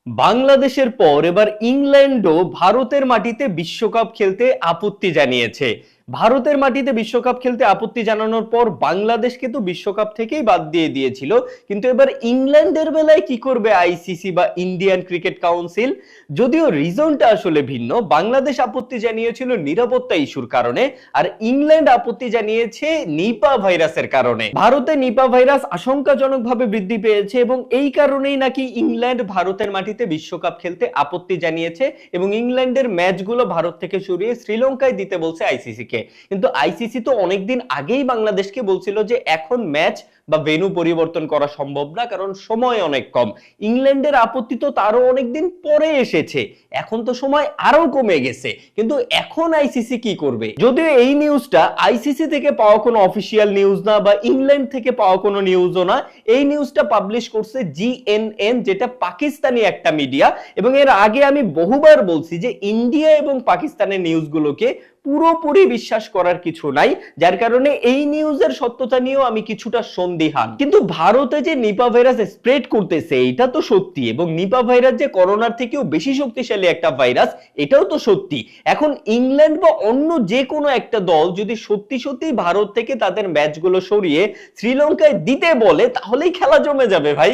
বাংলাদেশের পর এবার ইংল্যান্ডও ভারতের মাটিতে বিশ্বকাপ খেলতে আপত্তি জানিয়েছে। ভারতের মাটিতে বিশ্বকাপ খেলতে আপত্তি জানানোর পর বাংলাদেশকে তো বিশ্বকাপ থেকেই বাদ দিয়ে দিয়েছিল, কিন্তু এবার ইংল্যান্ডের বেলায় কি করবে আইসিসি বা ইন্ডিয়ান ক্রিকেট কাউন্সিল? যদিও রিজনটা আসলে ভিন্ন। বাংলাদেশ আপত্তি জানিয়েছিল নিরাপত্তা ইস্যুর কারণে, আর ইংল্যান্ড আপত্তি জানিয়েছে নিপা ভাইরাসের কারণে। ভারতে নিপা ভাইরাস আশঙ্কাজনকভাবে বৃদ্ধি পেয়েছে এবং এই কারণেই নাকি ইংল্যান্ড ভারতের মাটিতে বিশ্বকাপ খেলতে আপত্তি জানিয়েছে এবং ইংল্যান্ডের ম্যাচগুলো ভারত থেকে সরিয়ে শ্রীলঙ্কায় দিতে বলছে আইসিসি কে। কিন্তু আইসিসি তো অনেকদিন আগেই বাংলাদেশকে বলছিল যে এখন ম্যাচ বা ভেন্যু পরিবর্তন করা সম্ভব না, কারণ সময় অনেক কম। ইংল্যান্ডের আপত্তি তো তারও অনেকদিন পরে এসেছে, এখন তো সময় আরো কমে গেছে। কিন্তু এখন আইসিসি কি করবে? যদিও এই নিউজটা আইসিসি থেকে পাওয়া কোনো অফিসিয়াল নিউজ না বা ইংল্যান্ড থেকে পাওয়া কোনো নিউজও না। এই নিউজটা পাবলিশ করছে জিএনএন, যেটা পাকিস্তানি একটা মিডিয়া। এবং এর আগে আমি বহুবার বলছি যে ইন্ডিয়া এবং পাকিস্তানের নিউজগুলোকে পুরোপুরি বিশ্বাস করার কিছু নাই, যার কারণে এই নিউজের সত্যতা নিয়েও আমি কিছুটা সন্দিহান। কিন্তু ভারতে যে নিপা ভাইরাস স্প্রেড করতেছে এটা তো সত্যি, এবং নিপা ভাইরাস যে করোনার থেকেও বেশি শক্তিশালী একটা ভাইরাস এটাও তো সত্যি। এখন ইংল্যান্ড বা অন্য যে কোনো একটা দল যদি সত্যি সত্যি ভারত থেকে তাদের ম্যাচগুলো সরিয়ে শ্রীলঙ্কায় দিতে বলে, তাহলেই খেলা জমে যাবে ভাই।